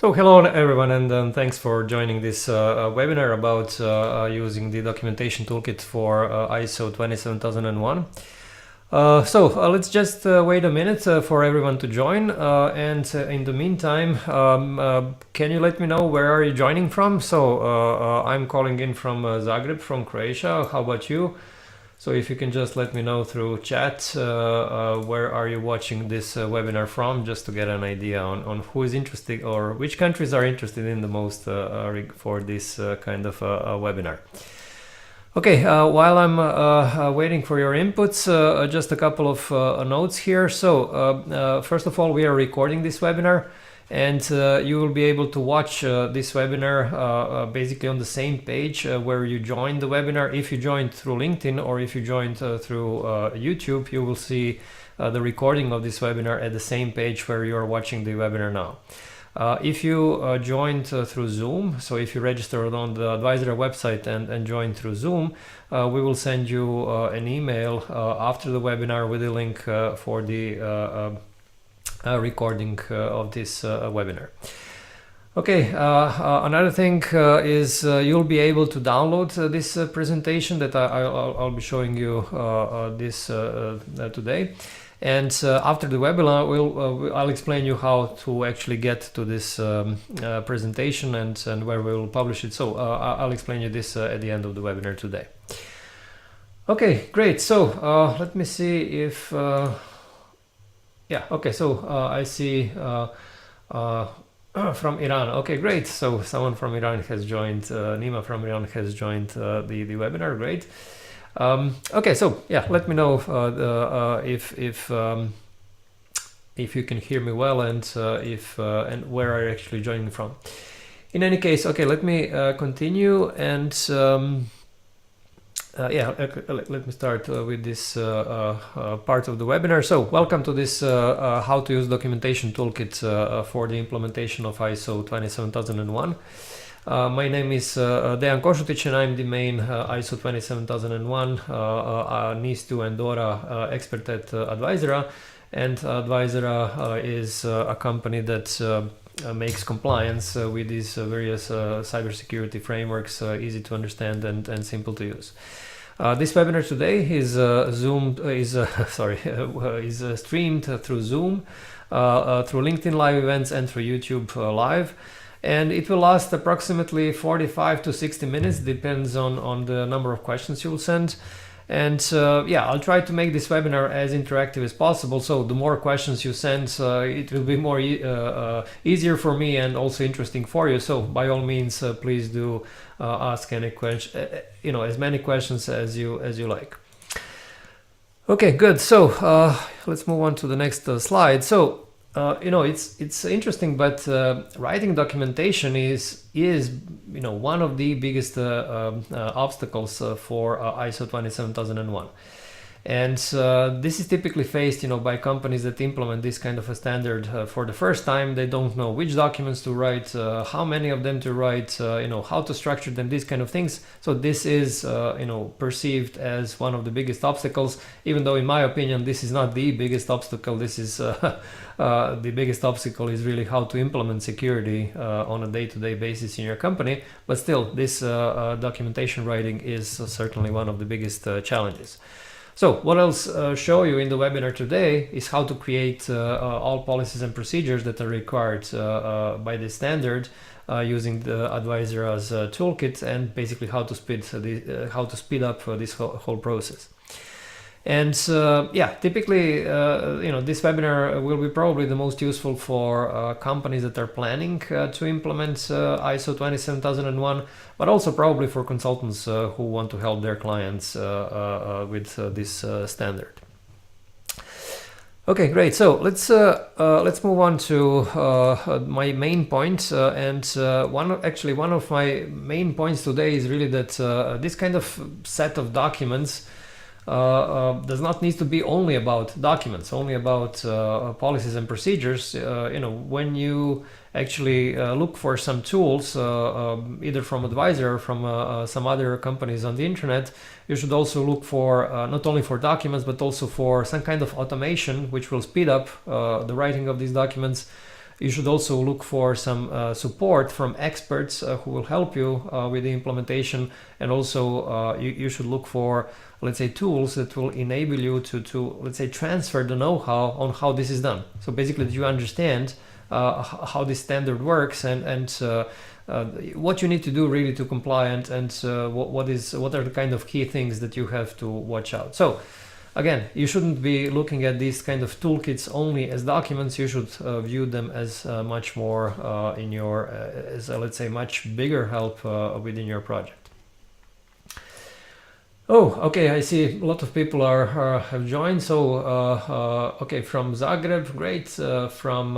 So hello everyone, and thanks for joining this webinar about using the documentation toolkit for ISO 27001. Let's just wait a minute for everyone to join, and in the meantime, can you let me know where are you joining from? So I'm calling in from Zagreb, from Croatia. How about you? So if you can just let me know through chat where are you watching this webinar from, just to get an idea on who is interested or which countries are interested in the most for this kind of webinar. Okay, while I'm waiting for your inputs, just a couple of notes here. So first of all, we are recording this webinar, and you will be able to watch this webinar basically on the same page where you joined the webinar. If you joined through LinkedIn or if you joined through YouTube, you will see the recording of this webinar at the same page where you are watching the webinar now. If you joined through Zoom, so if you registered on the Advisera website and joined through Zoom, we will send you an email after the webinar with a link for the recording of this webinar. Okay, another thing is you'll be able to download this presentation that I'll be showing you today. And after the webinar, I'll explain you how to actually get to this presentation and where we will publish it. So I'll explain you this at the end of the webinar today. Okay, great. So let me see if... yeah, okay, so I see from Iran. Okay, great. So someone from Iran has joined, Nima from Iran has joined the webinar. Great. Okay, so yeah, let me know if you can hear me well, and and where are you actually joining from. In any case, okay, let me continue, and yeah, let me start with this part of the webinar. So welcome to this how to use documentation toolkit for the implementation of ISO 27001. My name is 𝗪𝗲𝗶𝗀𝗁𝗁, and I'm the main ISO 27001 𝗵𝗔 and 𝗏𝗲 expert at Advisera. And Advisera is a company that makes compliance with these various cybersecurity frameworks easy to understand and simple to use. This webinar today is streamed through Zoom, through LinkedIn Live events, and through YouTube Live. And it will last approximately 45 to 60 minutes, depends on the number of questions you will send. And yeah, I'll try to make this webinar as interactive as possible. So the more questions you send, it will be more easier for me and also interesting for you. So by all means, please do ask any question, as many questions as you like. Okay, good. So let's move on to the next slide. So it's interesting, but writing documentation is one of the biggest obstacles for ISO 27001. And this is typically faced by companies that implement this kind of a standard for the first time. They don't know which documents to write, how many of them to write, how to structure them, these kind of things. So this is perceived as one of the biggest obstacles, even though in my opinion this is not the biggest obstacle. This is the biggest obstacle is really how to implement security on a day-to-day basis in your company. But still, this documentation writing is certainly one of the biggest challenges. So what I'll show you in the webinar today is how to create all policies and procedures that are required by this standard using the Advisera's toolkit, and basically how to speed up this whole process. And yeah, typically, this webinar will be probably the most useful for companies that are planning to implement ISO 27001, but also probably for consultants who want to help their clients with this standard. Okay, great. So let's move on to my main point, and one of my main points today is really that this kind of set of documents does not need to be only about documents, only about policies and procedures. When you actually look for some tools, either from Advisera or from some other companies on the internet, you should also look for not only for documents, but also for some kind of automation which will speed up the writing of these documents, You should also look for some support from experts who will help you with the implementation, and also you should look for, let's say, tools that will enable you to let's say, transfer the know-how on how this is done. So basically, that you understand how this standard works, and what you need to do really to comply, and what are the kind of key things that you have to watch out. So again, you shouldn't be looking at these kind of toolkits only as documents. You should view them as much more in your, as let's say, much bigger help within your project. Oh, okay, I see a lot of people have joined. So, okay, from Zagreb, great. From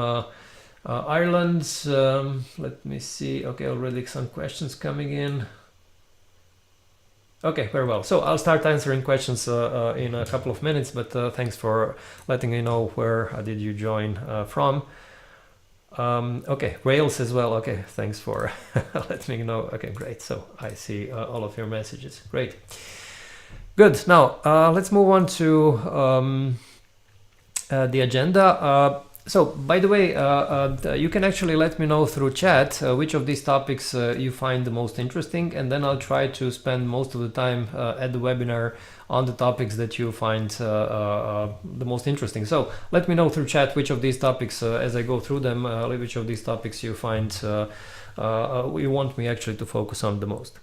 Ireland, let me see. Okay, already some questions coming in. Okay, very well. So I'll start answering questions in a couple of minutes, but thanks for letting me know where did you join from. Okay, Rails as well. Okay, thanks for letting me know. Okay, great. So I see all of your messages. Great. Good. Now let's move on to the agenda. So, by the way, you can actually let me know through chat which of these topics you find the most interesting, and then I'll try to spend most of the time at the webinar on the topics that you find the most interesting. So, let me know through chat which of these topics, as I go through them, which of these topics you find you want me actually to focus on the most.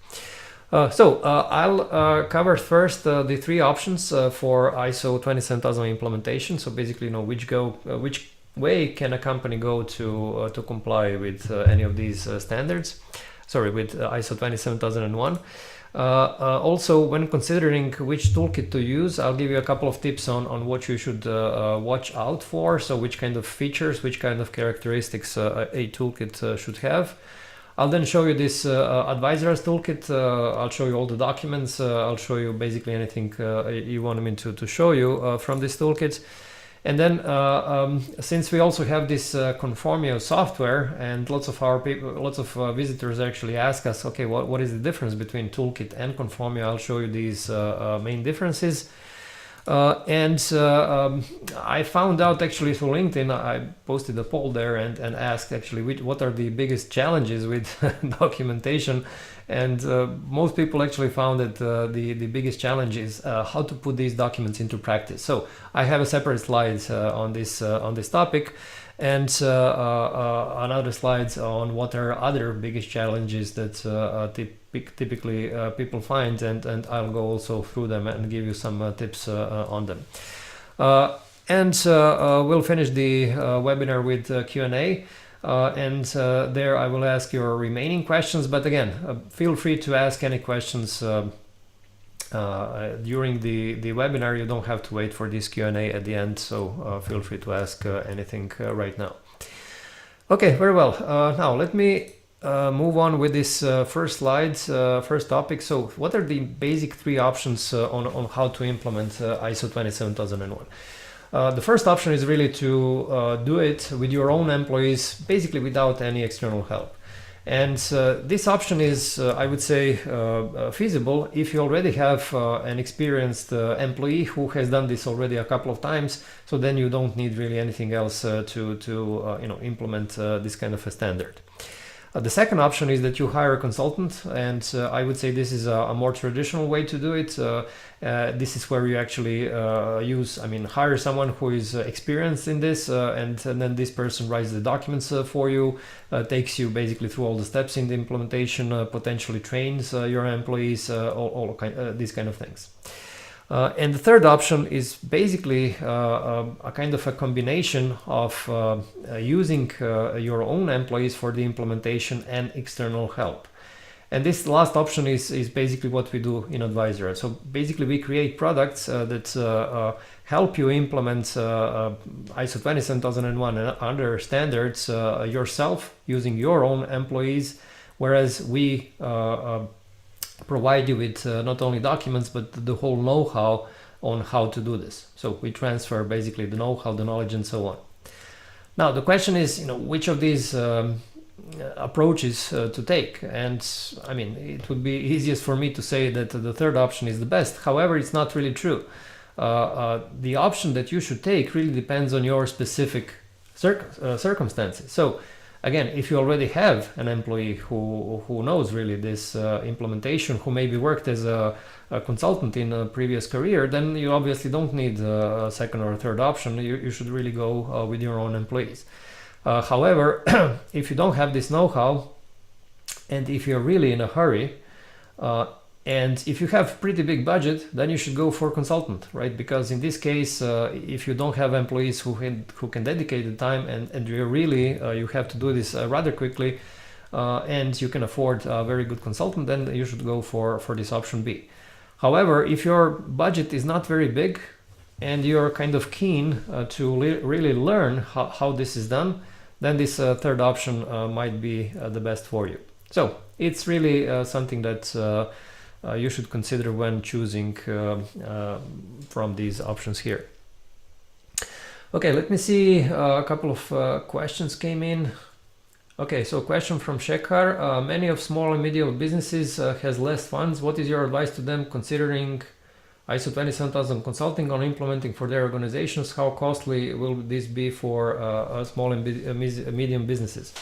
I'll cover first the three options for ISO 27000 implementation. So basically, which way can a company go to comply with any of these standards? Sorry, with ISO 27001. Also, when considering which toolkit to use, I'll give you a couple of tips on what you should watch out for. So which kind of features, which kind of characteristics a toolkit should have. I'll then show you this Advisera's toolkit. I'll show you all the documents. I'll show you basically anything you want me to show you from this toolkit. And then, since we also have this 𝗂𝗲𝗶𝘀𝗁 software, and lots of visitors actually ask us, okay, what is the difference between toolkit and 𝗂𝗲𝗶𝘀? I'll show you these main differences. I found out actually through LinkedIn, I posted a poll there and asked actually what are the biggest challenges with documentation, and most people actually found that the biggest challenge is how to put these documents into practice. So I have a separate slide on this topic, and another slides on what are other biggest challenges that typically people find, and I'll go also through them and give you some tips on them. We'll finish the webinar with Q&A, and there I will ask your remaining questions. But again, feel free to ask any questions during the webinar. You don't have to wait for this Q&A at the end, so feel free to ask anything right now. Okay, very well. Now let me move on with this first slide, first topic. So what are the basic three options on how to implement ISO 27001? The first option is really to do it with your own employees, basically without any external help. And this option is, I would say, feasible if you already have an experienced employee who has done this already a couple of times. So then you don't need really anything else to implement this kind of a standard. The second option is that you hire a consultant, and I would say this is a more traditional way to do it. This is where you actually hire someone who is experienced in this, and then this person writes the documents for you, takes you basically through all the steps in the implementation, potentially trains your employees, these kind of things. And the third option is basically a kind of a combination of using your own employees for the implementation and external help. And this last option is basically what we do in Advisera. So basically we create products that help you implement ISO 27001 and other standards yourself using your own employees, whereas we provide you with not only documents but the whole know-how on how to do this. So we transfer basically the know-how, the knowledge, and so on. Now the question is, which of these approaches to take? And I mean, it would be easiest for me to say that the third option is the best. However, it's not really true. The option that you should take really depends on your specific circumstances. So again, if you already have an employee who knows really this implementation, who maybe worked as a consultant in a previous career, then you obviously don't need a second or a third option. You should really go with your own employees. However, if you don't have this know-how, and if you're really in a hurry, and if you have pretty big budget, then you should go for consultant, right? Because in this case, if you don't have employees who can dedicate the time, and you really you have to do this rather quickly, and you can afford a very good consultant, then you should go for this option B. However, if your budget is not very big and you're kind of keen to really learn how this is done, then this third option might be the best for you. So it's really something that you should consider when choosing from these options here. Okay, let me see, a couple of questions came in. Okay, so question from 𝗂𝗲𝗴𝗶𝘀. Many of small and medium businesses has less funds. What is your advice to them considering ISO 27000 consulting on implementing for their organizations? How costly will this be for small and medium businesses?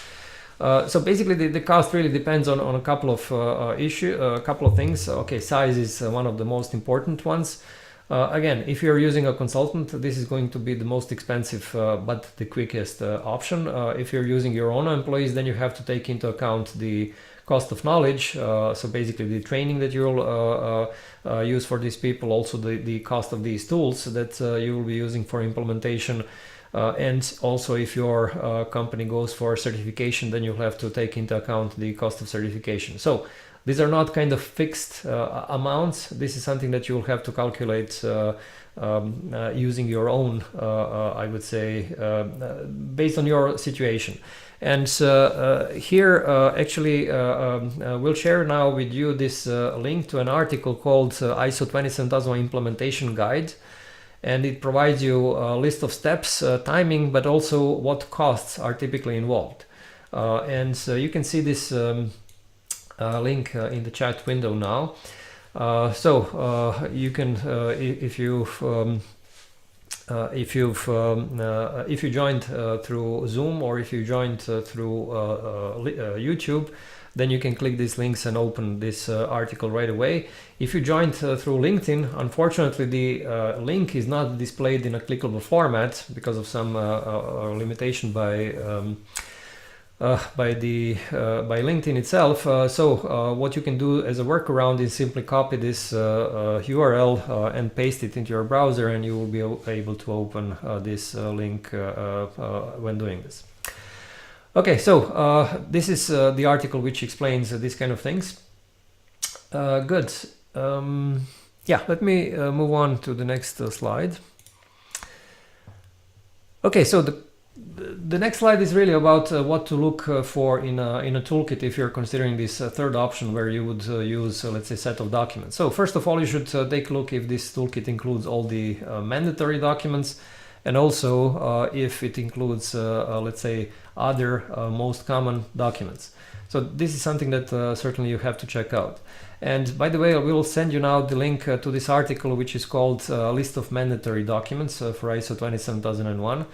So basically the cost really depends on a couple of a couple of things. Okay, size is one of the most important ones. Again, if you're using a consultant, this is going to be the most expensive but the quickest option. If you're using your own employees, then you have to take into account the cost of knowledge, so basically the training that you'll use for these people, also the cost of these tools that you will be using for implementation. And also if your company goes for certification, then you'll have to take into account the cost of certification. So these are not kind of fixed amounts. This is something that you'll have to calculate using your own, I would say, based on your situation. And here actually we'll share now with you this link to an article called ISO 27001 Implementation Guide. And it provides you a list of steps, timing, but also what costs are typically involved. And you can see this link in the chat window now. So you can, if you joined through Zoom, or if you joined through YouTube, then you can click these links and open this article right away. If you joined through LinkedIn, unfortunately the link is not displayed in a clickable format because of some limitation by LinkedIn itself. So what you can do as a workaround is simply copy this URL and paste it into your browser, and you will be able to open this link when doing this. Okay, so this is the article which explains these kind of things. Good. Yeah, let me move on to the next slide. Okay, so the next slide is really about what to look for in a toolkit if you're considering this third option where you would use, let's say, set of documents. So first of all, you should take a look if this toolkit includes all the mandatory documents, and also if it includes, let's say, other most common documents. So this is something that certainly you have to check out. And by the way, I will send you now the link to this article, which is called List of Mandatory Documents for ISO 27001.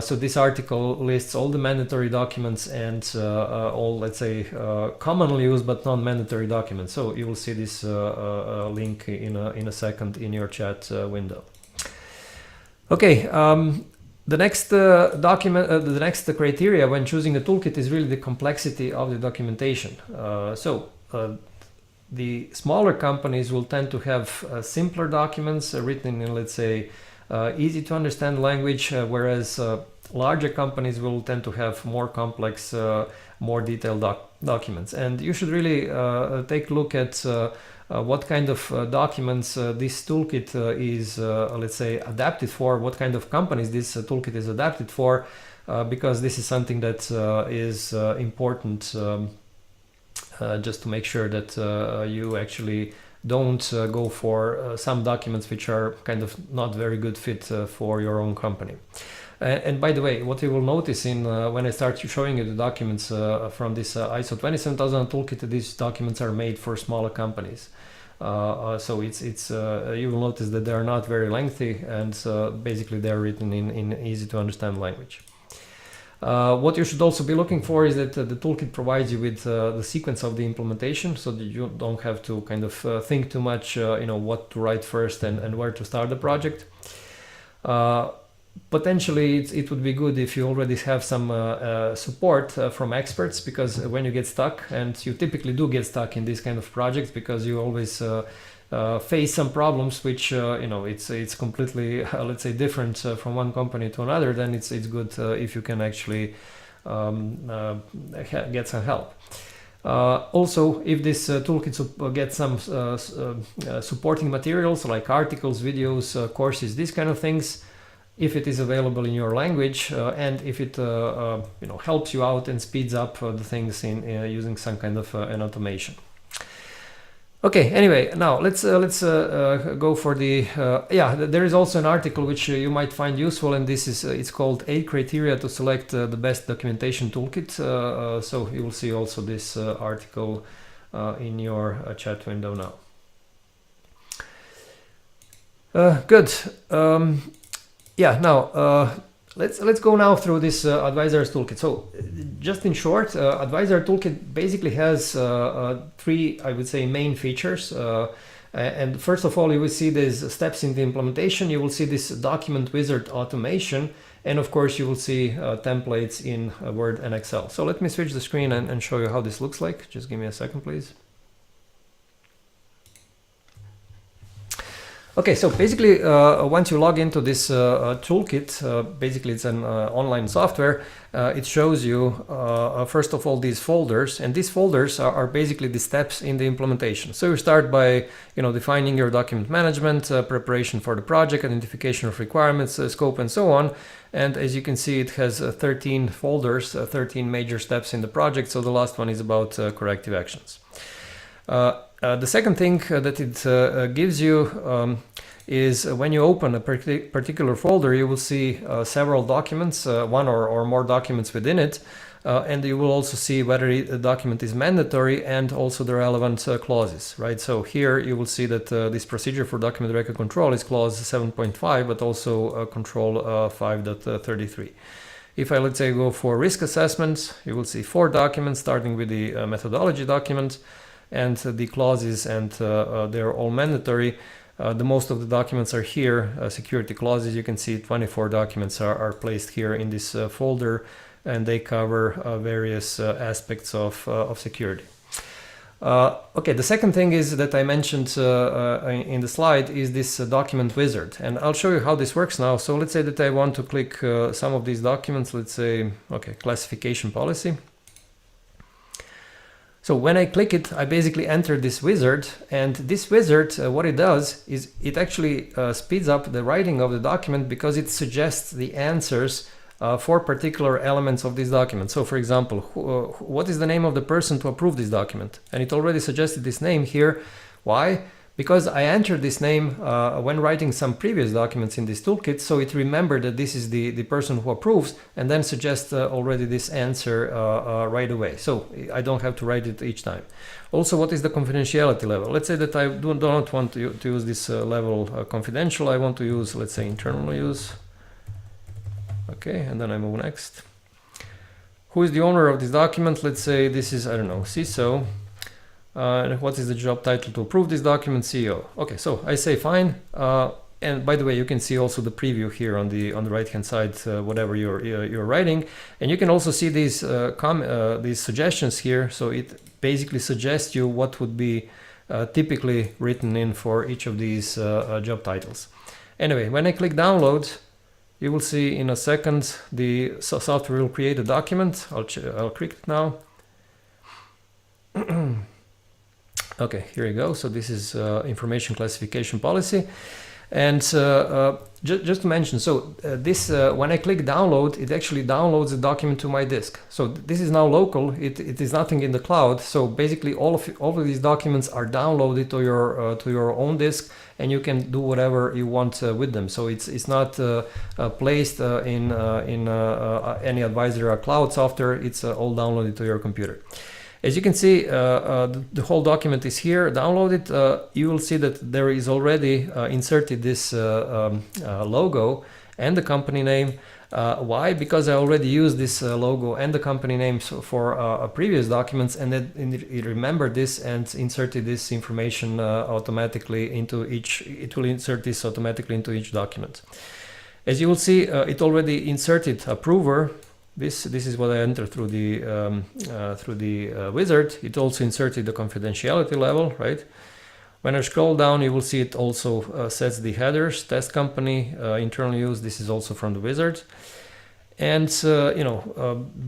So this article lists all the mandatory documents and all, let's say, commonly used but non-mandatory documents. So you will see this link in a second in your chat window. Okay, the next the next criteria when choosing the toolkit is really the complexity of the documentation. The smaller companies will tend to have simpler documents written in, let's say, easy to understand language, whereas larger companies will tend to have more complex, more detailed documents. And you should really take a look at what kind of documents this toolkit is, let's say, adapted for, what kind of companies this toolkit is adapted for, because this is something that is important just to make sure that you actually don't go for some documents which are kind of not very good fit for your own company. And by the way, what you will notice in when I start showing you the documents from this ISO 27000 toolkit, these documents are made for smaller companies. So you will notice that they are not very lengthy, and basically they are written in easy to understand language. What you should also be looking for is that the toolkit provides you with the sequence of the implementation, so that you don't have to kind of think too much, what to write first and where to start the project. Potentially, it would be good if you already have some support from experts, because when you get stuck, and you typically do get stuck in these kind of projects, because you always face some problems which it's completely let's say different from one company to another, then it's good if you can actually get some help. Also, if this toolkit gets some supporting materials like articles, videos, courses, these kind of things, if it is available in your language, and if it helps you out and speeds up the things in using some kind of an automation. Okay, anyway, now let's go for the there is also an article which you might find useful, and this is it's called 8 criteria to select the best documentation toolkit. So you will see also this article in your chat window now. Good. Now let's go now through this Advisera's toolkit. So just in short, Advisera toolkit basically has 3, I would say, main features. And first of all, you will see these steps in the implementation. You will see this document wizard automation, and of course you will see templates in Word and Excel. So let me switch the screen and show you how this looks like. Just give me a second, please. Okay, so basically, once you log into this toolkit, basically it's an online software. It shows you, first of all, these folders, and these folders are basically the steps in the implementation. So you start by, defining your document management, preparation for the project, identification of requirements, scope, and so on. And as you can see, it has 13 folders, 13 major steps in the project. So the last one is about corrective actions. The second thing that it gives you is when you open a particular folder, you will see several documents, one or more documents within it, and you will also see whether the document is mandatory and also the relevant clauses, right? So here you will see that this procedure for document record control is clause 7.5, but also control 5.33. If I, let's say, go for risk assessments, you will see 4 documents starting with the methodology document, and the clauses, and they're all mandatory. The most of the documents are here, security clauses. You can see 24 documents are placed here in this folder, and they cover various aspects of security. Okay, the second thing is that I mentioned in the slide is this document wizard, and I'll show you how this works now. So let's say that I want to click some of these documents. Let's say, okay, classification policy. So when I click it, I basically enter this wizard, and this wizard, what it does is it actually speeds up the writing of the document, because it suggests the answers for particular elements of this document. So for example, what is the name of the person to approve this document? And it already suggested this name here. Why? Because I entered this name when writing some previous documents in this toolkit, so it remembered that this is the person who approves, and then suggests already this answer right away. So I don't have to write it each time. Also, what is the confidentiality level? Let's say that I do not want to use this level confidential. I want to use, let's say, internal use. Okay, and then I move next. Who is the owner of this document? Let's say this is, I don't know, CISO. What is the job title to approve this document? CEO. Okay, so I say fine. And by the way, you can see also the preview here on the right hand side, whatever you're writing, and you can also see these suggestions here. So it basically suggests you what would be typically written in for each of these job titles. Anyway, when I click download, you will see in a second the software will create a document. I'll click it now. Okay, here you go. So this is information classification policy. And just to mention, so this when I click download, it actually downloads the document to my disk. So this is now local. It is nothing in the cloud. So basically, all of these documents are downloaded to your own disk, and you can do whatever you want with them. So it's not placed in any Advisera cloud software. It's all downloaded to your computer. As you can see, the whole document is here downloaded. You will see that there is already inserted this logo and the company name. Why? Because I already used this logo and the company names for previous documents, and it remembered this and inserted this information automatically into each. It will insert this automatically into each document. As you will see, it already inserted approver. This is what I entered through the wizard. It also inserted the confidentiality level, right? When I scroll down, you will see it also sets the headers, test company, internal use. This is also from the wizard. And,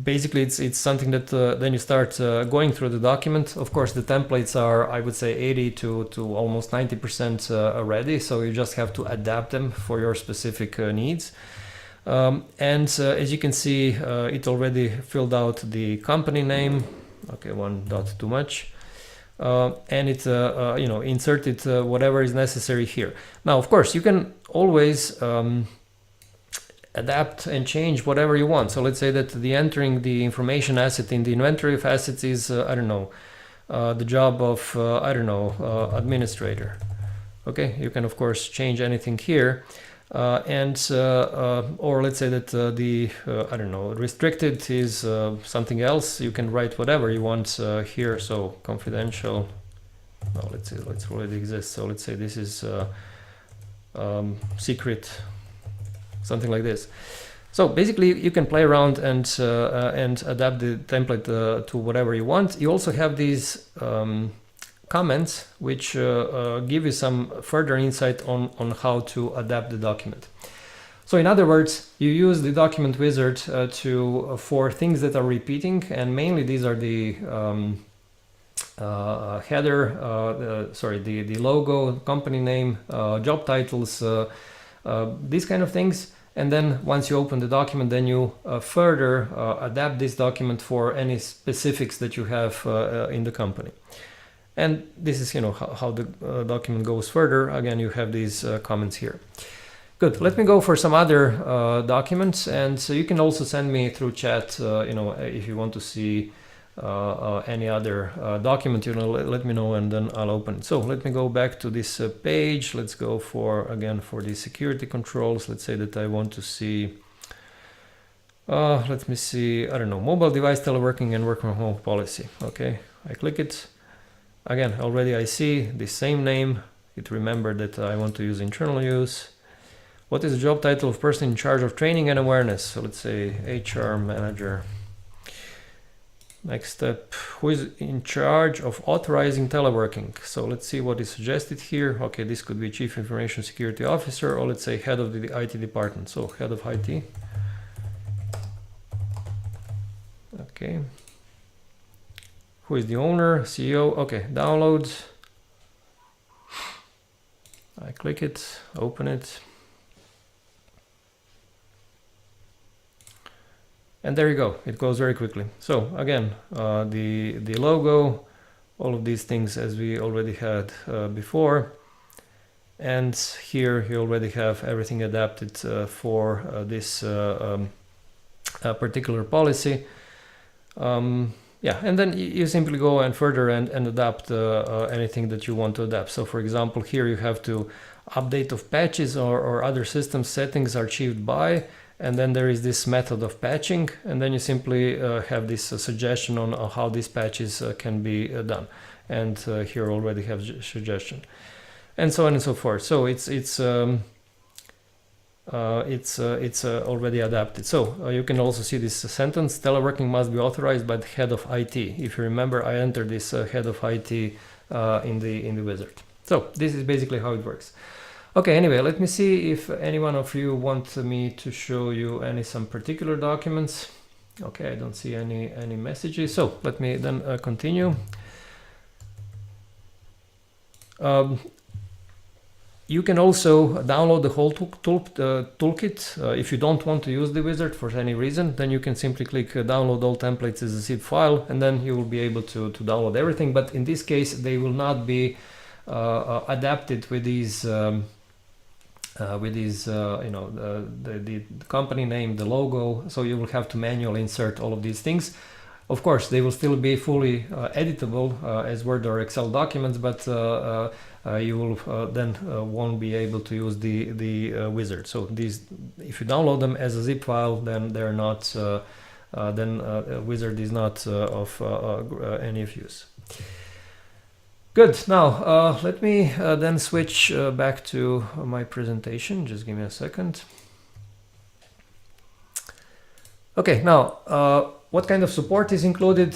basically it's something that then you start going through the document. Of course, the templates are, I would say, 80 to almost 90% ready. So you just have to adapt them for your specific needs. As you can see, it already filled out the company name. Okay, one dot too much. And it inserted whatever is necessary here. Now, of course, you can always adapt and change whatever you want. So let's say that the entering the information asset in the inventory of assets is the job of administrator. Okay, you can of course change anything here. Or let's say that restricted is something else. You can write whatever you want here. So confidential. No, let's already exist. So let's say this is secret, something like this. So basically, you can play around and adapt the template to whatever you want. You also have these comments which give you some further insight on how to adapt the document. So in other words, you use the document wizard for things that are repeating, and mainly these are the header, the logo, company name, job titles, these kind of things. And then once you open the document, then you further adapt this document for any specifics that you have in the company. And this is, how the document goes further. Again, you have these comments here. Good. Let me go for some other documents, and so you can also send me through chat, if you want to see any other document, let me know, and then I'll open it. So let me go back to this page. Let's go for the security controls. Let's say that I want to see. Let me see. Mobile device teleworking and work from home policy. Okay, I click it. Again, already I see the same name. It remembered that I want to use internal use. What is the job title of person in charge of training and awareness? So let's say HR manager. Next step, who is in charge of authorizing teleworking? So let's see what is suggested here. Okay, this could be Chief Information Security Officer, or let's say head of the IT department. So head of IT. Okay. Who is the owner? CEO. Okay, download. I click it, open it. And there you go. It goes very quickly. So again, the logo, all of these things as we already had before. And here you already have everything adapted for this particular policy. And then you simply go and further and adapt anything that you want to adapt. So for example, here you have to update of patches or other system settings are achieved by, and then there is this method of patching, and then you simply have this suggestion on how these patches can be done. And here already have suggestion, and so on and so forth. So it's already adapted. So you can also see this sentence: teleworking must be authorized by the head of IT. If you remember, I entered this head of IT in the wizard. So this is basically how it works. Okay, anyway, let me see if any one of you want me to show you some particular documents. Okay, I don't see any messages. So let me then continue. You can also download the whole toolkit. If you don't want to use the wizard for any reason, then you can simply click download all templates as a zip file, and then you will be able to download everything. But in this case, they will not be adapted with these the company name, the logo. So you will have to manually insert all of these things. Of course, they will still be fully editable as Word or Excel documents, but you will then won't be able to use the wizard. So these, if you download them as a zip file, then they're not. Then wizard is not of any of use. Good. Now let me then switch back to my presentation. Just give me a second. Okay. Now, what kind of support is included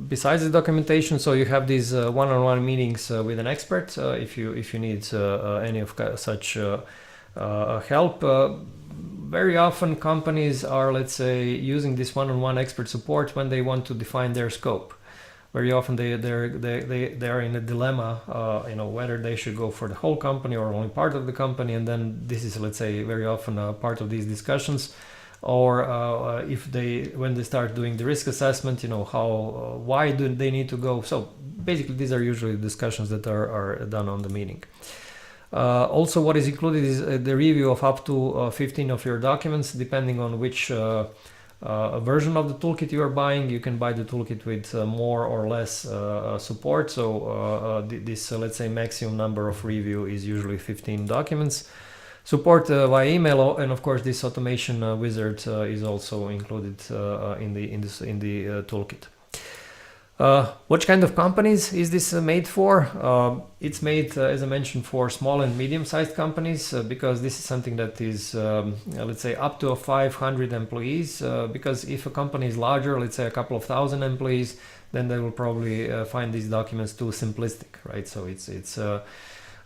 besides the documentation? So you have these one-on-one meetings with an expert if you need any of such help. Very often companies are, let's say, using this one-on-one expert support when they want to define their scope. Very often they are in a dilemma, you know, whether they should go for the whole company or only part of the company, and then this is, let's say, very often a part of these discussions. Or if when they start doing the risk assessment, you know, how why do they need to go? So basically, these are usually discussions that are done on the meeting. Also, what is included is the review of up to 15 of your documents, depending on which version of the toolkit you are buying. You can buy the toolkit with more or less support. So this, let's say, maximum number of review is usually 15 documents. Support via email, and of course this automation wizard is also included in the toolkit. What kind of companies is this made for? It's made, as I mentioned, for small and medium-sized companies because this is something that is, let's say, up to 500 employees. Because if a company is larger, let's say a couple of thousand employees, then they will probably find these documents too simplistic, right? So it's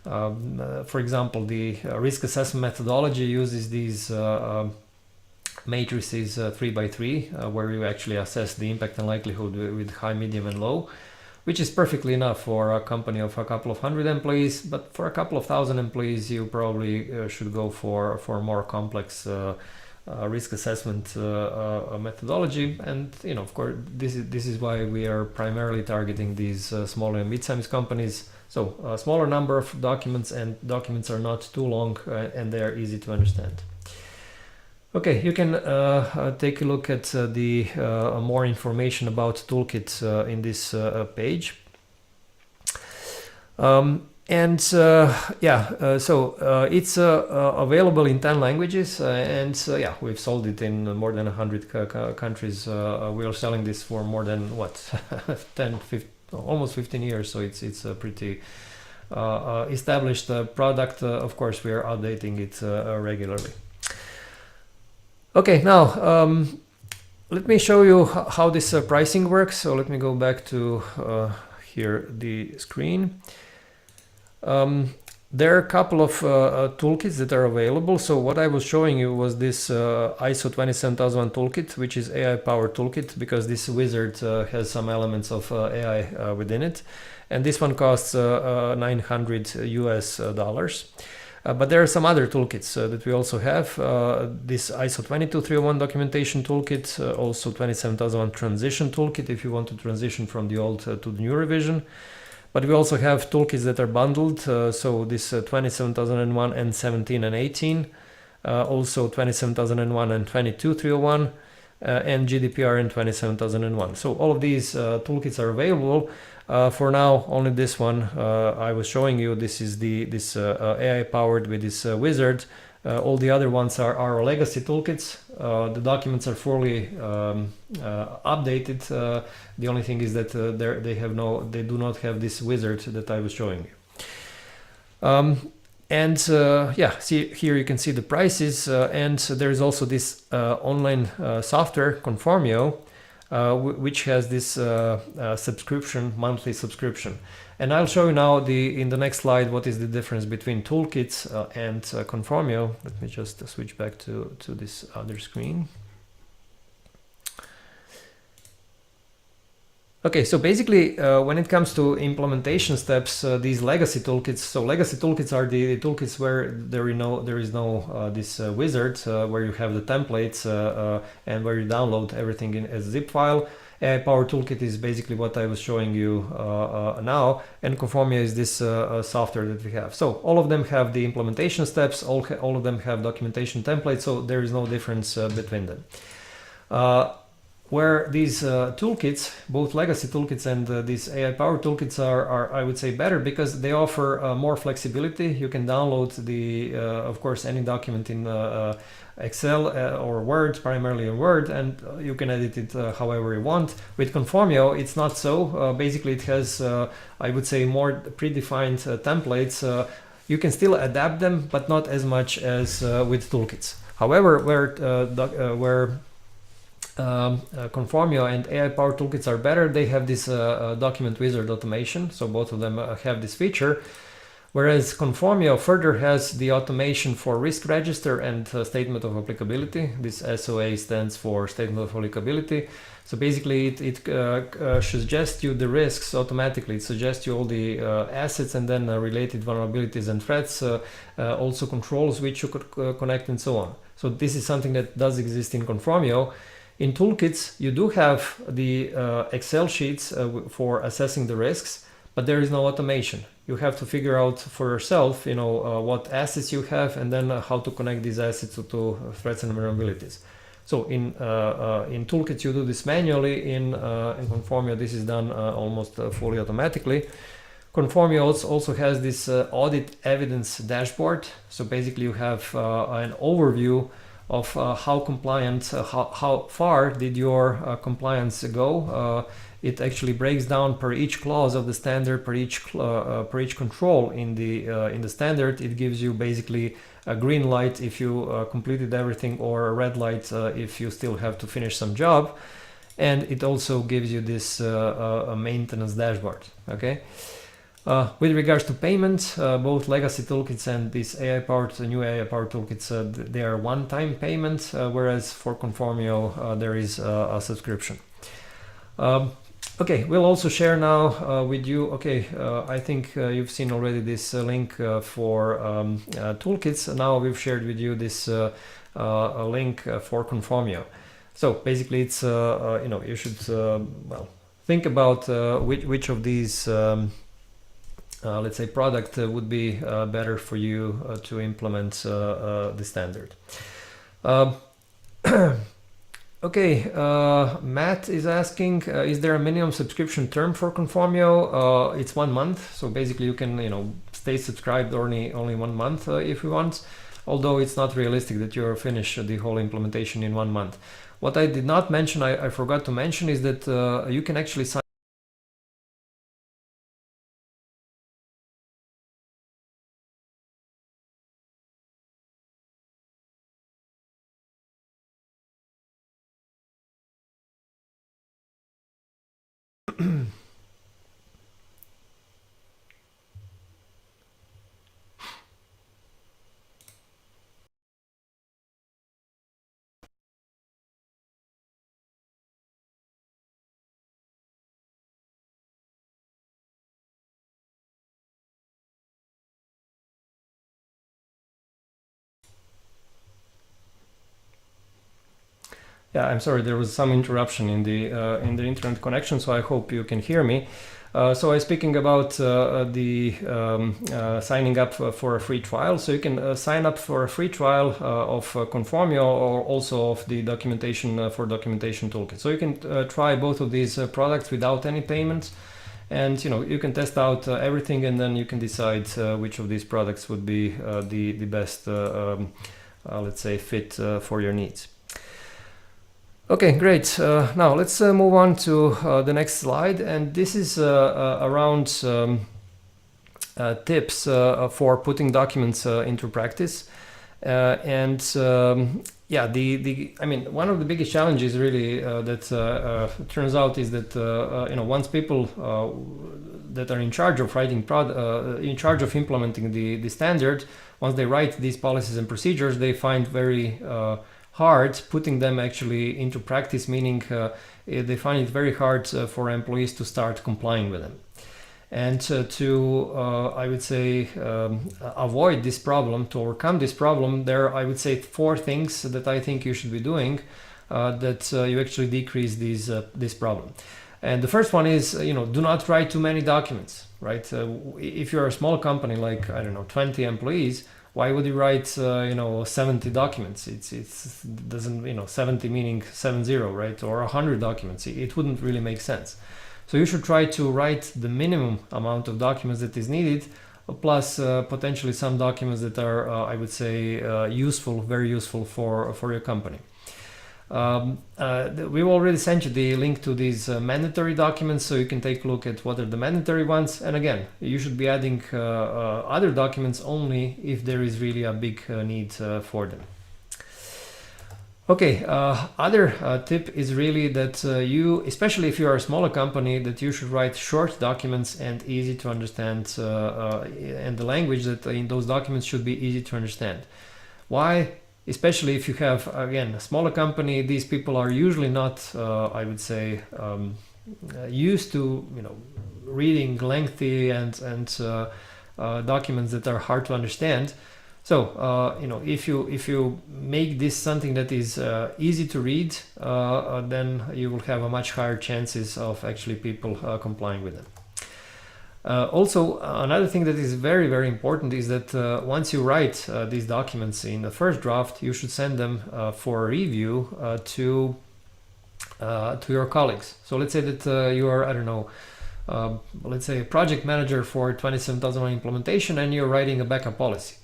for example, the risk assessment methodology uses these matrices 3x3 where you actually assess the impact and likelihood with high, medium, and low, which is perfectly enough for a company of a couple of hundred employees. But for a couple of thousand employees, you probably should go for more complex risk assessment methodology. And you know, of course, this is why we are primarily targeting these smaller and mid-sized companies. So a smaller number of documents, and documents are not too long and they are easy to understand. Okay, you can take a look at the more information about toolkit in this page. It's available in 10 languages, yeah, we've sold it in more than 100 countries. We are selling this for more than what 10, 15, almost 15 years, so it's a pretty established product. Of course, we are updating it regularly. Okay, now let me show you how this pricing works. So let me go back to here the screen. There are a couple of toolkits that are available. So what I was showing you was this ISO 27001 toolkit, which is AI powered toolkit, because this wizard has some elements of AI within it. And this one costs $900 US. But there are some other toolkits that we also have. This ISO 22301 documentation toolkit, also 27001 transition toolkit if you want to transition from the old to the new revision. But we also have toolkits that are bundled, so this 27001 and 17 and 18, also 27001 and 22301, and GDPR and 27001. So all of these toolkits are available. For now, only this one I was showing you. This is this AI powered with this wizard. All the other ones are our legacy toolkits. The documents are fully updated. The only thing is that they do not have this wizard that I was showing you. Yeah, see here you can see the prices, and there is also this online software Conformio, which has this subscription, monthly subscription. And I'll show you now in the next slide what is the difference between toolkits and Conformio. Let me just switch back to this other screen. Okay, so basically when it comes to implementation steps, these legacy toolkits, so legacy toolkits are the toolkits where there is no this wizard where you have the templates and where you download everything as a zip file. AI Power Toolkit is basically what I was showing you now, and Conformio is this software that we have. So all of them have the implementation steps, all of them have documentation templates, so there is no difference between them. where these toolkits, both legacy toolkits and these AI-powered toolkits are, I would say, better because they offer more flexibility. You can download the, of course, any document in Excel or Word, primarily in Word, and you can edit it however you want. With Conformio, it's not so. Basically, it has, I would say, more predefined templates. You can still adapt them, but not as much as with toolkits. However, where Conformio and AI-powered toolkits are better, they have this document wizard automation, so both of them have this feature. Whereas Conformio further has the automation for risk register and statement of applicability. This SOA stands for statement of applicability. So basically it suggests you the risks automatically. It suggests you all the assets and then related vulnerabilities and threats, also controls which you could connect and so on. So this is something that does exist in Conformio. In toolkits, you do have the Excel sheets for assessing the risks, but there is no automation. You have to figure out for yourself, you know, what assets you have and then how to connect these assets to threats and vulnerabilities. So in toolkits, you do this manually. In Conformio, this is done almost fully automatically. Conformio also has this audit evidence dashboard. So basically, you have an overview of how compliant, how far did your compliance go. It actually breaks down per each clause of the standard, per each control in the standard. It gives you basically a green light if you completed everything, or a red light if you still have to finish some job. And it also gives you this a maintenance dashboard. Okay. With regards to payment, both legacy toolkits and these new AI-powered toolkits, they are one-time payment, whereas for Conformio there is a subscription. Okay, we'll also share now with you, okay, I think you've seen already this link for toolkits. Now we've shared with you this link for Conformio. So basically it's, you know, you should, well, think about which of these let's say product would be better for you to implement the standard. Okay, Matt is asking, is there a minimum subscription term for Conformio? It's 1 month, so basically you can, you know, stay subscribed only 1 month if you want, although it's not realistic that you'll finish the whole implementation in 1 month. What I did not mention, I forgot to mention, is that you can actually sign Yeah, I'm sorry, there was some interruption in the internet connection, so I hope you can hear me. So I was speaking about the signing up for a free trial. So you can sign up for a free trial of Conformio, or also of the documentation for Documentation Toolkit. So you can try both of these products without any payment, and you know, you can test out everything, and then you can decide which of these products would be the best, let's say, fit for your needs. Okay, great. Now let's move on to the next slide, and this is around tips for putting documents into practice. Yeah, I mean, one of the biggest challenges really that turns out is that you know, once people that are in charge of writing in charge of implementing the standard, once they write these policies and procedures, they find very hard putting them actually into practice, meaning they find it very hard for employees to start complying with them. And I would say, avoid this problem, to overcome this problem, there I would say 4 things that I think you should be doing that you actually decrease this problem. And the first one is, you know, do not write too many documents, right? If you're a small company, like, I don't know, 20 employees, Why would you write, you know, 70 documents? It's doesn't, you know, 70 meaning 70, right? Or 100 documents. It wouldn't really make sense. So you should try to write the minimum amount of documents that is needed, plus potentially some documents that are, I would say, useful, very useful for your company. We've already sent you the link to these mandatory documents, so you can take a look at what are the mandatory ones. And again, you should be adding other documents only if there is really a big need for them. Okay, other tip is really that you, especially if you are a smaller company, that you should write short documents and easy to understand, and the language that in those documents should be easy to understand. Why? Especially if you have, again, a smaller company, these people are usually not, I would say, used to, you know, reading lengthy and documents that are hard to understand. So, you know, if you make this something that is easy to read, then you will have a much higher chances of actually people complying with them. Also, another thing that is very, very important is that once you write these documents in the first draft, you should send them for review to your colleagues. So let's say that you are, I don't know, let's say a project manager for 27001 implementation, and you're writing a backup policy.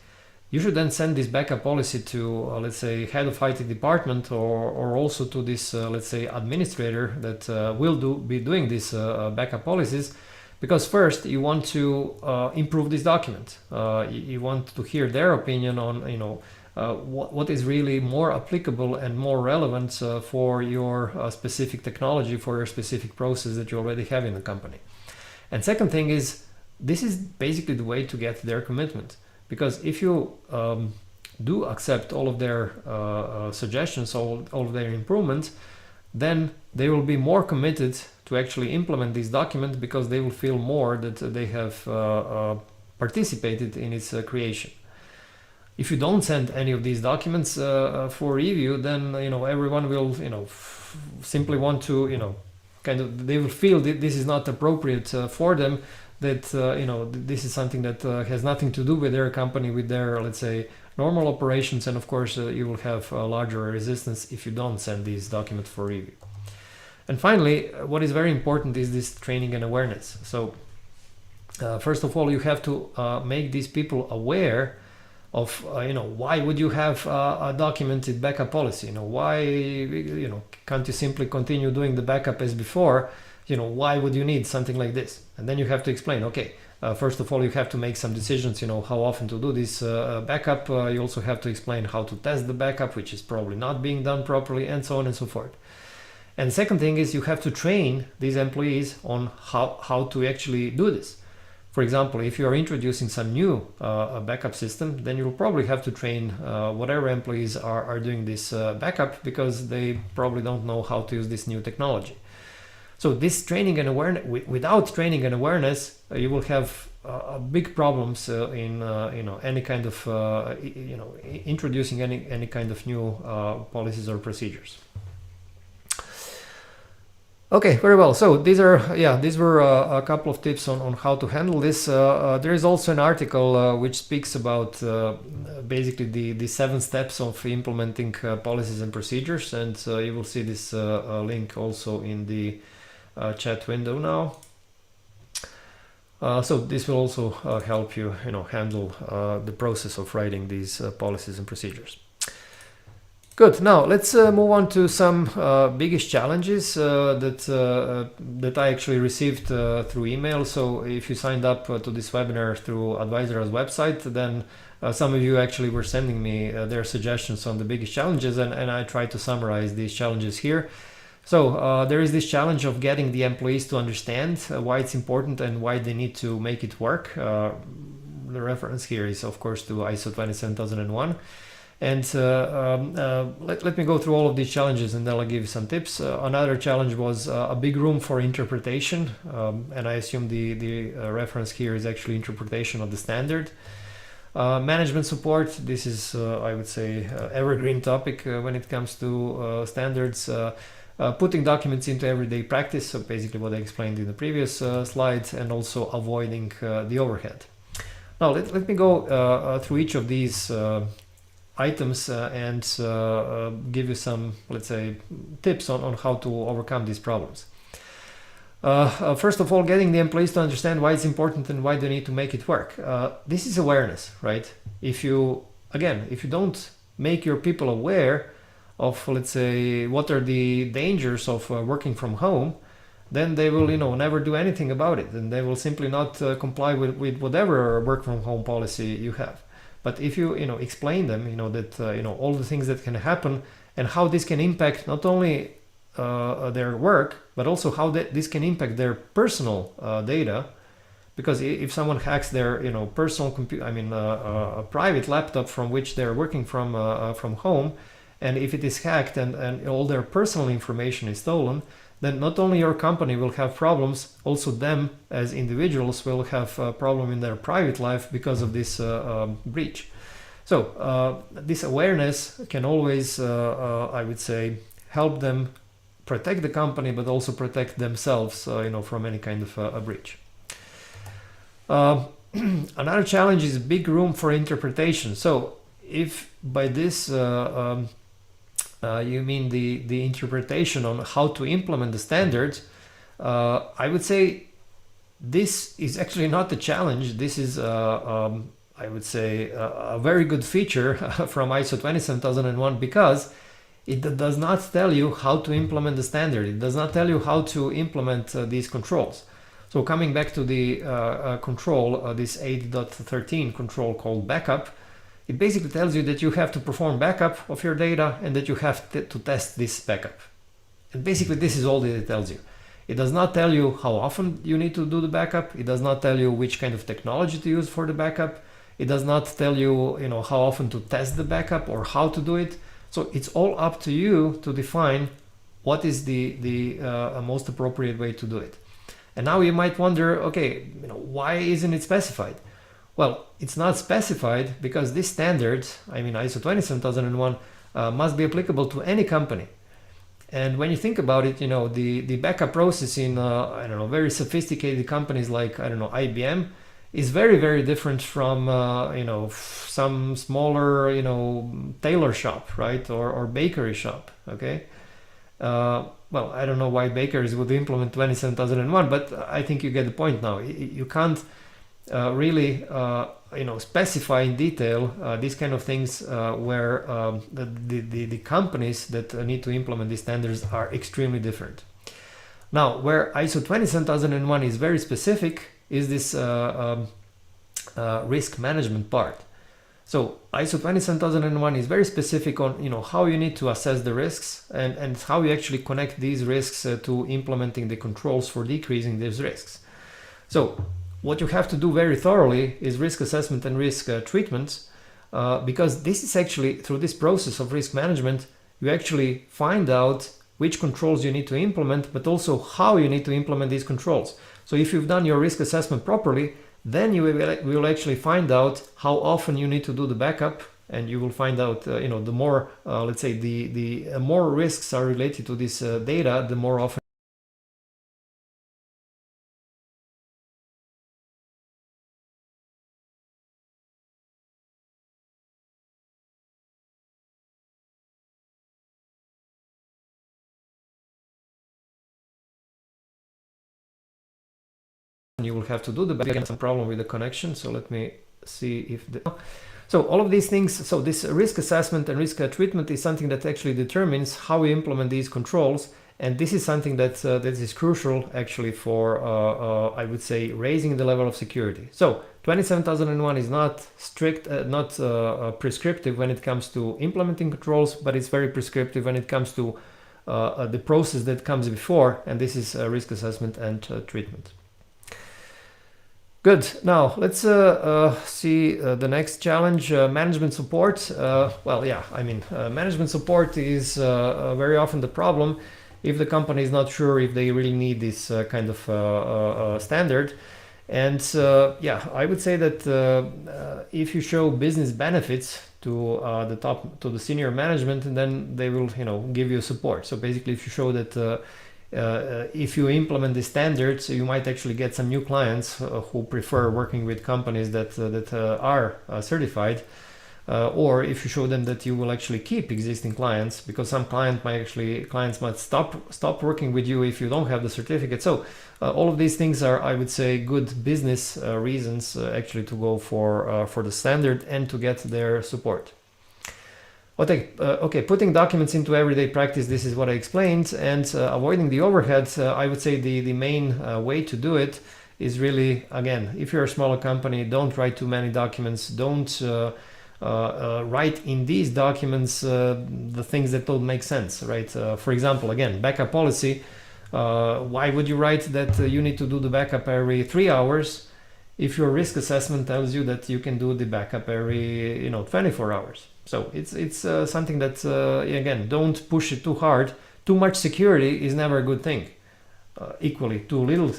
You should then send this backup policy to, let's say, head of IT department, or also to this, let's say, administrator that will be doing these backup policies. Because first you want to improve this document. You want to hear their opinion on, you know, what is really more applicable and more relevant for your specific technology, for your specific process that you already have in the company. And second thing is, this is basically the way to get their commitment. Because if you do accept all of their suggestions, all of their improvements, then they will be more committed to actually implement this document, because they will feel more that they have participated in its creation. If you don't send any of these documents for review, then, you know, everyone will, you know, simply want to, you know, kind of, they will feel that this is not appropriate for them, that, you know, this is something that has nothing to do with their company, with their, let's say, normal operations. And of course, you will have a larger resistance if you don't send these documents for review. And finally, what is very important is this training and awareness. So first of all, you have to make these people aware of, you know, why would you have a documented backup policy? You know, why, you know, can't you simply continue doing the backup as before? You know, why would you need something like this? And then you have to explain, okay, first of all, you have to make some decisions, you know, how often to do this backup. You also have to explain how to test the backup, which is probably not being done properly, and so on and so forth. And second thing is, you have to train these employees on how to actually do this. For example, if you are introducing some new backup system, then you'll probably have to train whatever employees are doing this backup, because they probably don't know how to use this new technology. So this training and awareness, without training and awareness, you will have big problems in you know, any kind of you know, introducing any kind of new policies or procedures. Okay, very well. So these were a couple of tips on how to handle this. There is also an article which speaks about basically the 7 steps of implementing policies and procedures, and you will see this link also in the chat window now. So this will also help you, you know, handle the process of writing these policies and procedures. Good. Now let's move on to some biggest challenges that I actually received through email. So if you signed up to this webinar through Advisera's website, then some of you actually were sending me their suggestions on the biggest challenges, and I try to summarize these challenges here. So there is this challenge of getting the employees to understand why it's important and why they need to make it work. The reference here is, of course, to ISO 27001. And let me go through all of these challenges, and then I'll give you some tips. Another challenge was a big room for interpretation, and I assume the reference here is actually interpretation of the standard. Management support, this is, I would say, evergreen topic when it comes to standards. Putting documents into everyday practice, so basically what I explained in the previous slides, and also avoiding the overhead. Now let me go through each of these items and give you some, let's say, tips on how to overcome these problems. First of all, getting the employees to understand why it's important and why they need to make it work. This is awareness, right? If you don't make your people aware of, let's say, what are the dangers of working from home, then they will, never do anything about it, and they will simply not comply with whatever work from home policy you have. But if you, explain them, that, all the things that can happen and how this can impact not only their work, but also how this can impact their personal data. Because if someone hacks their, personal computer, a private laptop from which they're working from home, and if it is hacked and all their personal information is stolen, then not only your company will have problems, also them as individuals will have a problem in their private life because of this breach. So this awareness can always, I would say, help them protect the company, but also protect themselves, from any kind of a breach. Another challenge is big room for interpretation. So if by this you mean the interpretation on how to implement the standards, I would say this is actually not the challenge. This is, I would say, a very good feature from ISO 27001, because it does not tell you how to implement the standard. It does not tell you how to implement these controls. So coming back to the control, this 8.13 control called backup, it basically tells you that you have to perform backup of your data and that you have to test this backup. And basically this is all that it tells you. It does not tell you how often you need to do the backup. It does not tell you which kind of technology to use for the backup. It does not tell you, how often to test the backup or how to do it. So it's all up to you to define what is the most appropriate way to do it. And now you might wonder, okay, why isn't it specified? Well, it's not specified because this standard, ISO 27001, must be applicable to any company. And when you think about it, the backup process in, very sophisticated companies like, IBM is very, very different from, some smaller, tailor shop, right? Or bakery shop, okay? Well, I don't know why bakers would implement 27001, but I think you get the point now. You can't really, specify in detail these kind of things where the companies that need to implement these standards are extremely different. Now, where ISO 27001 is very specific is this risk management part. So ISO 27001 is very specific on how you need to assess the risks and how you actually connect these risks to implementing the controls for decreasing these risks. So what you have to do very thoroughly is risk assessment and risk treatment, because this is actually, through this process of risk management, you actually find out which controls you need to implement, but also how you need to implement these controls. So if you've done your risk assessment properly, then you will actually find out how often you need to do the backup, and you will find out, the more, let's say, the more risks are related to this data, the more often you will have to do the backup. Some problem with the connection, so let me see if so all of these things, so this risk assessment and risk treatment is something that actually determines how we implement these controls, and this is something that is crucial actually for I would say raising the level of security. So 27001 is not strict, not prescriptive when it comes to implementing controls, but it's very prescriptive when it comes to the process that comes before, and this is risk assessment and treatment. Good. Now let's see the next challenge, management support. Management support is very often the problem if the company is not sure if they really need this kind of standard. And I would say that if you show business benefits to the senior management, then they will give you support. So basically, if you show that if you implement the standards, you might actually get some new clients who prefer working with companies that are certified. Or if you show them that you will actually keep existing clients, because some clients might stop working with you if you don't have the certificate. So all of these things are, I would say, good business reasons actually to go for the standard and to get their support. Okay, putting documents into everyday practice, this is what I explained, and avoiding the overhead, I would say the main way to do it is really, again, if you're a smaller company, don't write too many documents, don't write in these documents the things that don't make sense, right? For example, again, backup policy. Why would you write that you need to do the backup every 3 hours if your risk assessment tells you that you can do the backup every 24 hours? So it's something that again, don't push it too hard. Too much security is never a good thing. Equally, too little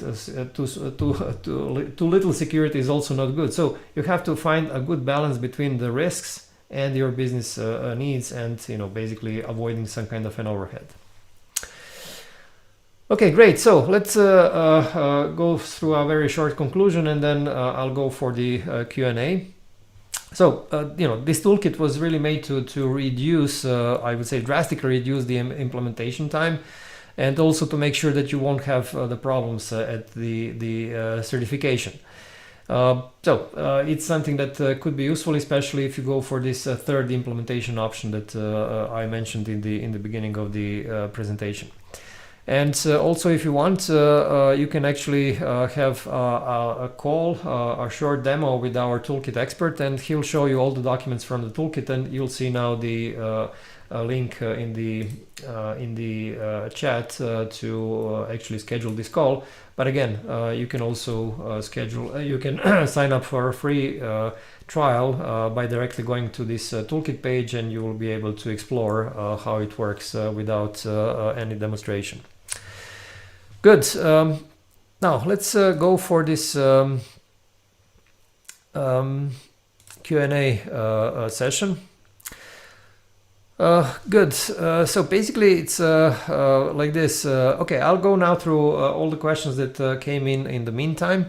security is also not good. So you have to find a good balance between the risks and your business needs, and basically avoiding some kind of an overhead. Okay, great. So let's go through a very short conclusion, and then I'll go for the Q&A. So this toolkit was really made to reduce, I would say, drastically reduce the implementation time, and also to make sure that you won't have the problems at the certification. So it's something that could be useful, especially if you go for this third implementation option that I mentioned in the beginning of the presentation. And also, if you want, you can actually have a call, a short demo with our toolkit expert, and he'll show you all the documents from the toolkit, and you'll see now the link in the chat to actually schedule this call. But again, you can also you can sign up for a free trial by directly going to this toolkit page, and you will be able to explore how it works without any demonstration. Good. Now let's go for this Q&A session. Good. So basically it's like this. Okay, I'll go now through all the questions that came in the meantime.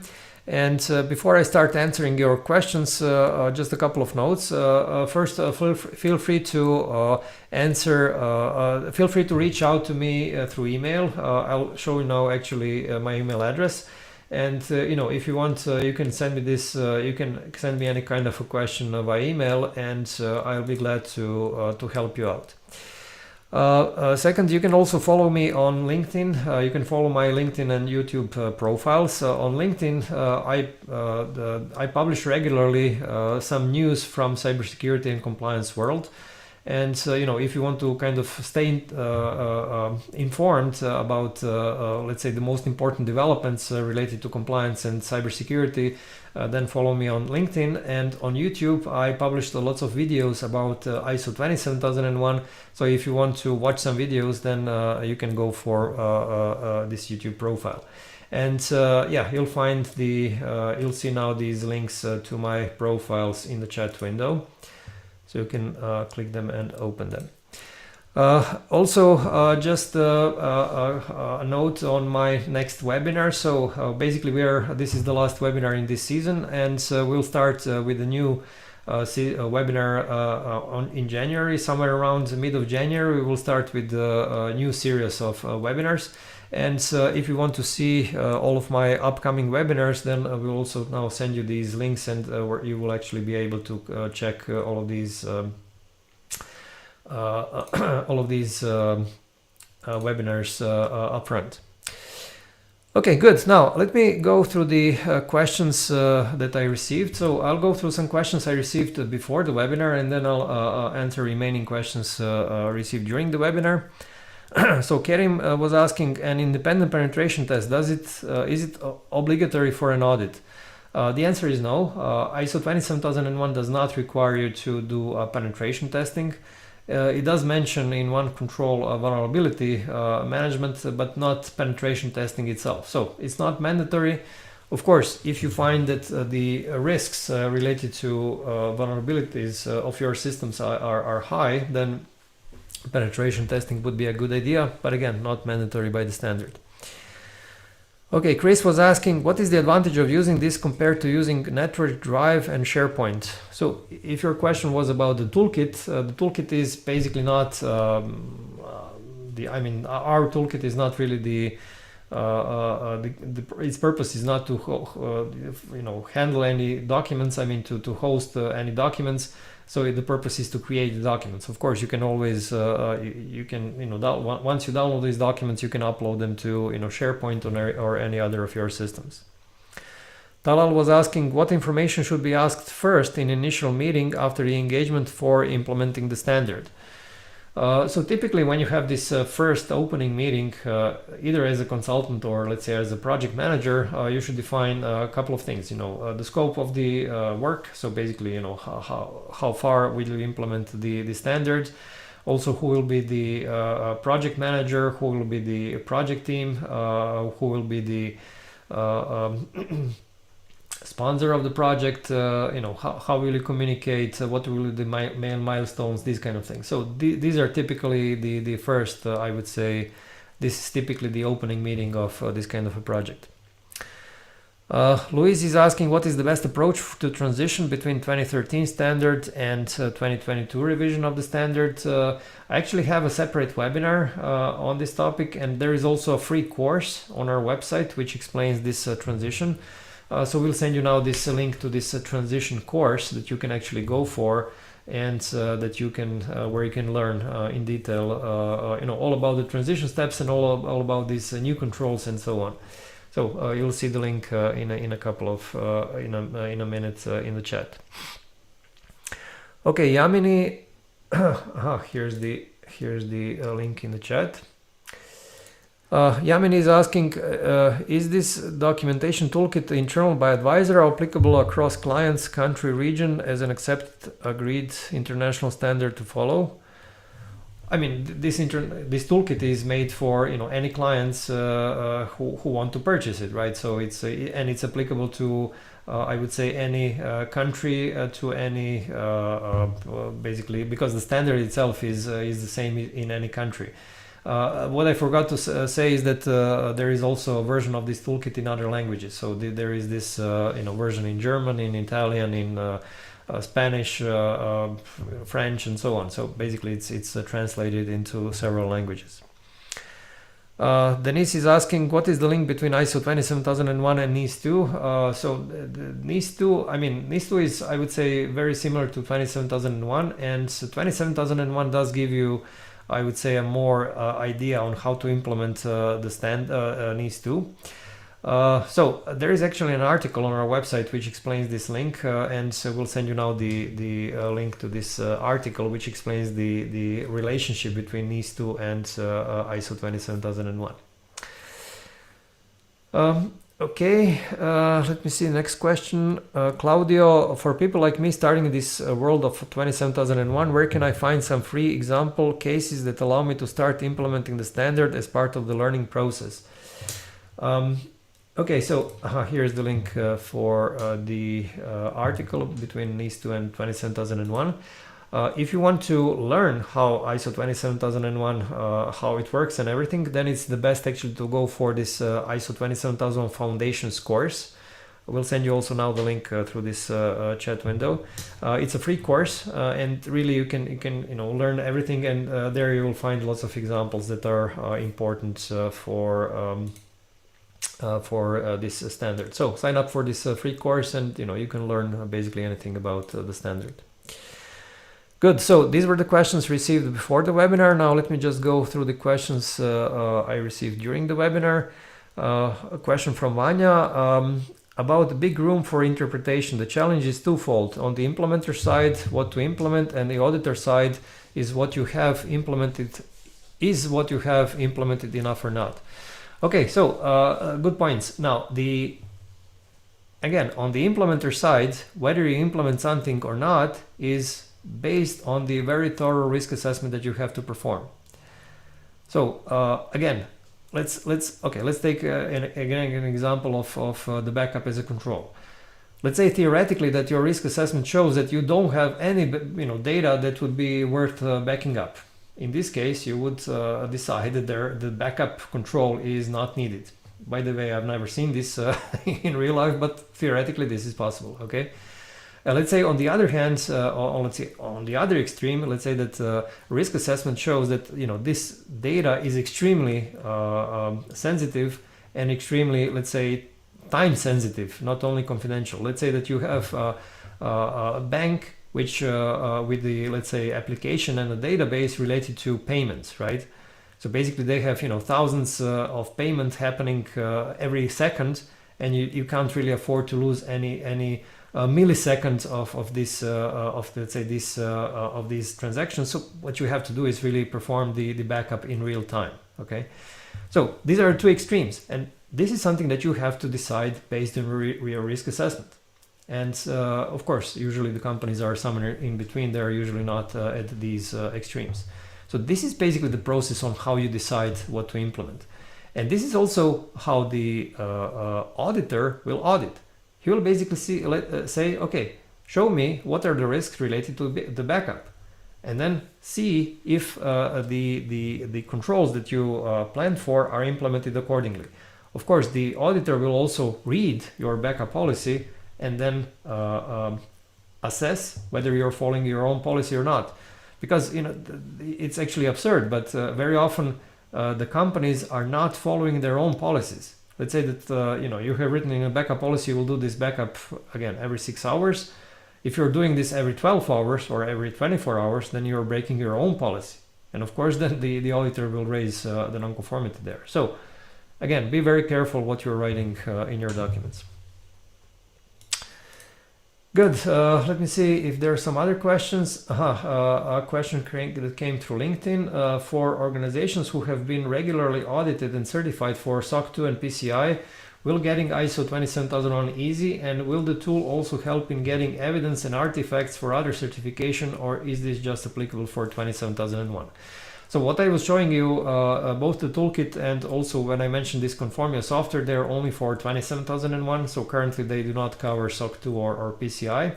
And before I start answering your questions, just a couple of notes. First, feel free to feel free to reach out to me through email. I'll show you now actually my email address. And if you want, you can send me this. You can send me any kind of a question via email, and I'll be glad to help you out. Second, you can also follow me on LinkedIn. You can follow my LinkedIn and YouTube profiles. On LinkedIn, I publish regularly some news from cybersecurity and compliance world. And if you want to kind of stay informed about, let's say, the most important developments related to compliance and cybersecurity, then follow me on LinkedIn. And on YouTube, I published lots of videos about ISO 27001. So if you want to watch some videos, then you can go for this YouTube profile. And yeah, you'll find you'll see now these links to my profiles in the chat window. So you can click them and open them. Also, just a note on my next webinar. So basically, this is the last webinar in this season, and we'll start with a new webinar in January. Somewhere around the mid of January, we will start with a new series of webinars. And if you want to see all of my upcoming webinars, then we'll also now send you these links, and where you will actually be able to check all of these webinars up front. Okay, good. Now let me go through the questions that I received. So I'll go through some questions I received before the webinar, and then I'll answer remaining questions received during the webinar. So Kerim was asking, an independent penetration test, is it obligatory for an audit? The answer is no. ISO 27001 does not require you to do penetration testing. It does mention in one control vulnerability management, but not penetration testing itself. So it's not mandatory. Of course, if you find that the risks related to vulnerabilities of your systems are high, then penetration testing would be a good idea, but again, not mandatory by the standard. Okay, Chris was asking, what is the advantage of using this compared to using Network Drive and SharePoint? So if your question was about the toolkit is basically not, our toolkit is not really its purpose is not to handle any documents, to host any documents. So the purpose is to create the documents. Of course, you can always, once you download these documents, you can upload them to, SharePoint or any other of your systems. Talal was asking, what information should be asked first in initial meeting after the engagement for implementing the standard? So typically when you have this first opening meeting, either as a consultant or let's say as a project manager, you should define a couple of things, the scope of the work. So basically, how far will you implement the standard? Also, who will be the project manager, who will be the project team, who will be the sponsor of the project, how will you communicate, what will be the main milestones, these kind of things. So these are typically the first, I would say, this is typically the opening meeting of this kind of a project. Luis is asking, what is the best approach to transition between 2013 standard and 2022 revision of the standard? I actually have a separate webinar on this topic, and there is also a free course on our website which explains this transition. So we'll send you now this link to this transition course that you can actually go for, and that you can where you can learn in detail all about the transition steps and all about these new controls and so on. So you'll see the link in a couple of in a minute in the chat. Okay, Yamini, here's the link in the chat. Yamin is asking, is this documentation toolkit internal by Advisera applicable across clients, country, region as an agreed international standard to follow? I mean, this toolkit is made for any clients who want to purchase it, right? So it's applicable to I would say any country, to any basically, because the standard itself is the same in any country. What I forgot to say is that there is also a version of this toolkit in other languages. So there is this version in German, in Italian, in Spanish, French, and so on. So basically it's translated into several languages. Denise is asking, what is the link between ISO 27001 and NIS2? So NIS2, NIS2 is, I would say, very similar to 27001, and 27001 does give you, I would say, a more idea on how to implement the NIS2. So there is actually an article on our website which explains this link, and so we'll send you now the link to this article which explains the relationship between NIS2 and ISO 27001. Okay, let me see the next question. Claudio, for people like me starting in this world of 27001, where can I find some free example cases that allow me to start implementing the standard as part of the learning process? Okay, so here's the link for the article between NIS2 and 27001. If you want to learn how ISO 27001, how it works and everything, then it's the best actually to go for this ISO 27001 Foundations course. We'll send you also now the link through this chat window. It's a free course, and really you can learn everything, and there you will find lots of examples that are important for this standard. So sign up for this free course, and you can learn basically anything about the standard. Good, so these were the questions received before the webinar. Now let me just go through the questions I received during the webinar. A question from Vanya about the big room for interpretation. The challenge is twofold. On the implementer side, what to implement, and the auditor side is what you have implemented. Is what you have implemented enough or not? Okay, so good points. Now, again, on the implementer side, whether you implement something or not is based on the very thorough risk assessment that you have to perform. So again, let's take an example of the backup as a control. Let's say theoretically that your risk assessment shows that you don't have any data that would be worth backing up. in this case, you would decide that the backup control is not needed. By the way, I've never seen this in real life, but theoretically this is possible. Okay. Let's say on the other hand, let's say on the other extreme, let's say that risk assessment shows that this data is extremely sensitive and extremely, let's say, time sensitive, not only confidential. Let's say that you have a bank which with the, let's say, application and a database related to payments, right? So basically they have thousands of payments happening every second, and you can't really afford to lose any milliseconds of this let's say this of these transactions. So what you have to do is really perform the backup in real time. Okay, so these are two extremes, and this is something that you have to decide based on your risk assessment. And of course, usually the companies are somewhere in between. They're usually not at these extremes. So this is basically the process on how you decide what to implement. And this is also how the auditor will audit. He will basically say, okay, show me what are the risks related to the backup, and then see if the controls that you planned for are implemented accordingly. Of course, the auditor will also read your backup policy and then assess whether you're following your own policy or not. Because it's actually absurd, but very often the companies are not following their own policies. Let's say that you have written in a backup policy, you will do this backup again every 6 hours. If you're doing this every 12 hours or every 24 hours, then you're breaking your own policy. And of course, then the auditor will raise the non-conformity there. So again, be very careful what you're writing in your documents. Good. Let me see if there are some other questions. A question that came through LinkedIn. For organizations who have been regularly audited and certified for SOC 2 and PCI, will getting ISO 27001 easy, and will the tool also help in getting evidence and artifacts for other certification, or is this just applicable for 27001? So what I was showing you, both the toolkit and also when I mentioned this Conformio software, they're only for 27001. So currently they do not cover SOC 2 or PCI.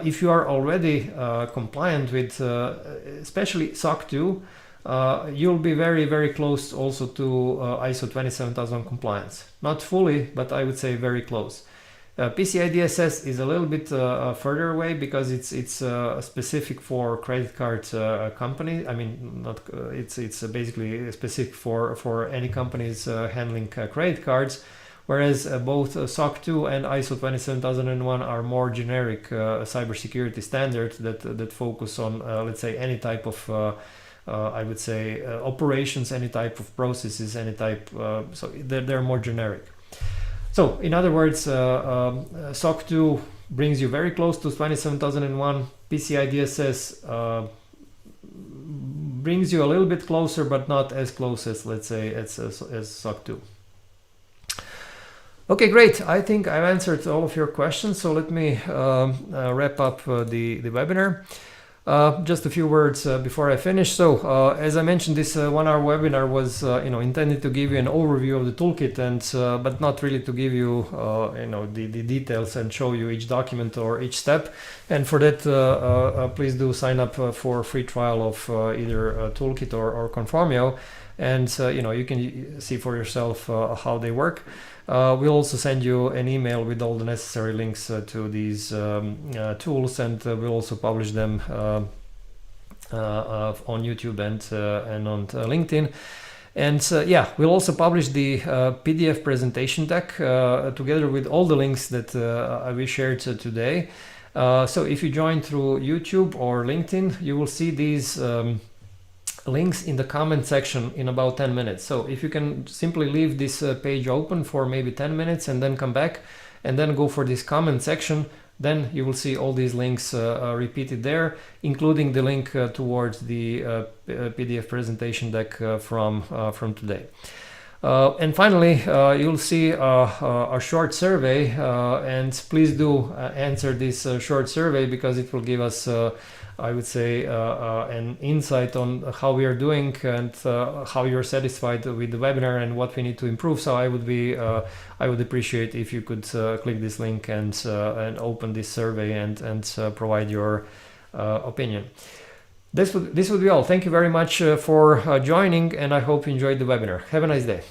If you are already compliant with especially SOC 2, you'll be very, very close also to ISO 27001 compliance. Not fully, but I would say very close. PCI DSS is a little bit further away because it's specific for credit card company. I mean, not it's basically specific for any companies handling credit cards, whereas both SOC 2 and ISO 27001 are more generic cybersecurity standards that focus on let's say any type of I would say operations, any type of processes, any type. So they're more generic. So in other words, SOC 2 brings you very close to 27001. PCI DSS brings you a little bit closer, but not as close as, let's say, as SOC 2. Okay, great. I think I've answered all of your questions. So let me wrap up the webinar. Just a few words before I finish. So as I mentioned, this 1-hour webinar was intended to give you an overview of the toolkit, and but not really to give you the details and show you each document or each step. And for that, please do sign up for a free trial of either toolkit or Conformio, and you can see for yourself how they work. We'll also send you an email with all the necessary links to these tools, and we'll also publish them on YouTube and on LinkedIn. And yeah, we'll also publish the PDF presentation deck together with all the links that we shared today. So if you join through YouTube or LinkedIn, you will see these links in the comment section in about 10 minutes. So if you can simply leave this page open for maybe 10 minutes and then come back and then go for this comment section, then you will see all these links repeated there, including the link towards the PDF presentation deck from today. And finally, you'll see a short survey, and please do answer this short survey, because it will give us I would say an insight on how we are doing and how you're satisfied with the webinar and what we need to improve. So I would appreciate if you could click this link and open this survey and provide your opinion. This would be all. Thank you very much for joining, and I hope you enjoyed the webinar. Have a nice day.